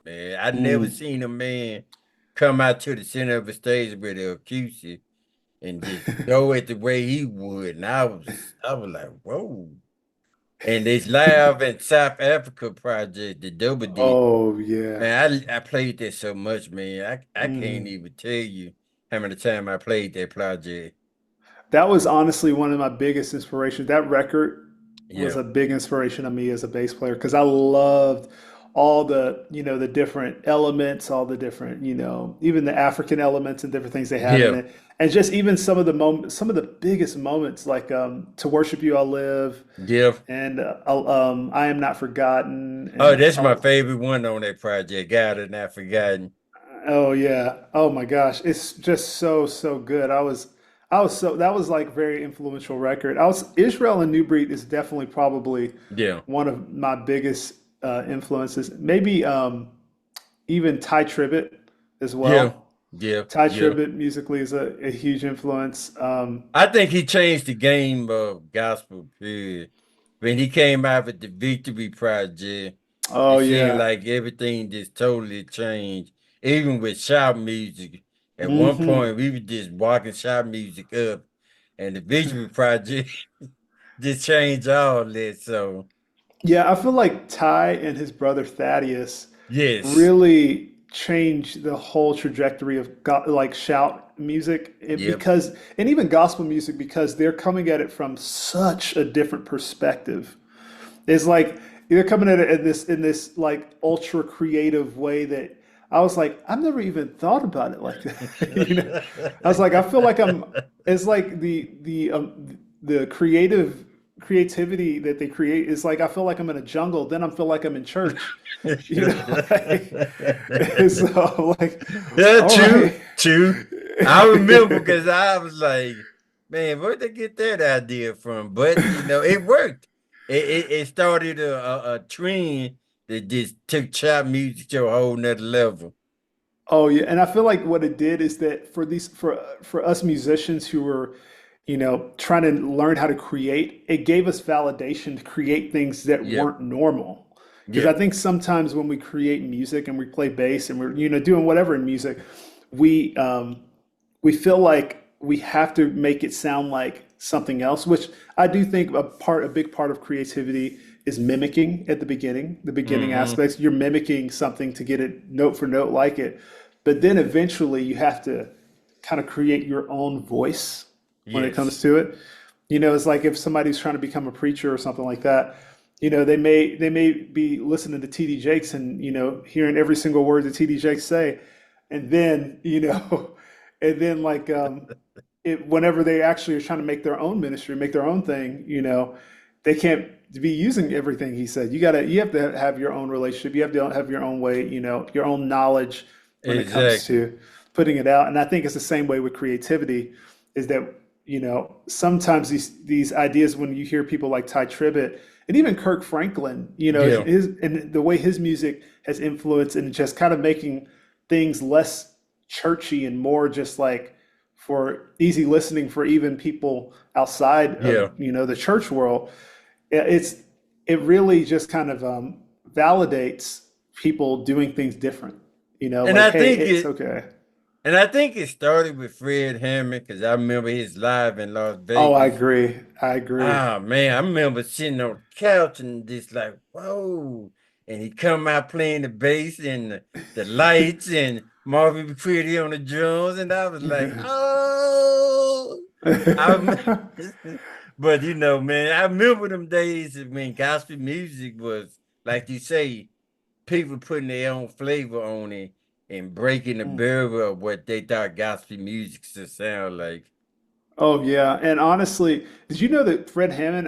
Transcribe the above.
Man, I never seen a man come out to the center of a stage with an acoustic and just go it the way he would. And I was like, whoa. And this live in South Africa project, the double D, Oh yeah. man, I played that so much, man. I can't Mm. even tell you how many times I played that project. That was honestly one of my biggest inspirations. That record was Yeah. a big inspiration of me as a bass player because I loved all the, the different elements, all the different, even the African elements and different things they had in Yeah. it. And just even some of the moments, some of the biggest moments, like To Worship You I Live Yeah. and I Am Not Forgotten. Oh, And that's my favorite one on that project. God had not forgotten. oh yeah. Oh my gosh. It's just so so good. I was so that was like very influential record. I was Israel and New Breed is definitely probably Yeah. one of my biggest influences. Maybe even Ty Tribbett as Yeah. well. Yeah. Ty Yeah. Tribbett musically is a huge influence. I think he changed the game of gospel, period. When he came out with the Victory Project, Oh it seemed yeah. like everything just totally changed. Even with shout music. At one Hmm. point, we were just walking shout music up, and the Victory Project just changed all that. So, Yeah, I feel like Ty and his brother Thaddeus yes. really changed the whole trajectory of like shout music Yep. because and even gospel music because they're coming at it from such a different perspective. It's like they're coming at it in this like ultra creative way that I was like, I've never even thought about it like that. I was like, I feel like I'm. It's like the creativity that they create is like I feel like I'm in a jungle. Then I feel like I'm in church. Like, so like, Yeah, all true, right. true. I remember because I was like, man, where'd they get that idea from? But it worked. It started a trend that just took trap music to a whole nother level. Oh yeah, and I feel like what it did is that for us musicians who were, trying to learn how to create, it gave us validation to create things that Yep, weren't normal. Because I yep, think sometimes when we create music and we play bass and we're, doing whatever in music, we we feel like we have to make it sound like something else, which I do think a big part of creativity is mimicking at the beginning mm-hmm, aspects. You're mimicking something to get it note for note like it, but then eventually you have to kind of create your own voice when it comes yes, to it. It's like if somebody's trying to become a preacher or something like that. They may be listening to TD Jakes and hearing every single word that TD Jakes say, and then and then like whenever they actually are trying to make their own ministry, make their own thing, they can't be using everything he said. You have to have your own relationship. You have to have your own way, your own knowledge when it comes exactly. to putting it out. And I think it's the same way with creativity, is that sometimes these ideas when you hear people like Ty Tribbett and even Kirk Franklin, Yeah, his and the way his music has influenced and just kind of making things less churchy and more just like for easy listening for even people outside of yeah, the church world. It's it really just kind of validates people doing things different. and Like I hey, think it's it, okay. and I think it started with Fred Hammond because I remember his live in Las Oh, I Vegas. agree. I agree. Ah man, I remember sitting on the couch and just like, whoa. And he come out playing the bass and the lights and Marvin McCready on the drums. And I was like, oh. I'm but man, I remember them days when gospel music was, like you say, people putting their own flavor on it and breaking the barrier of what they thought gospel music should sound like. Oh yeah, and honestly, did you know that Fred Hammond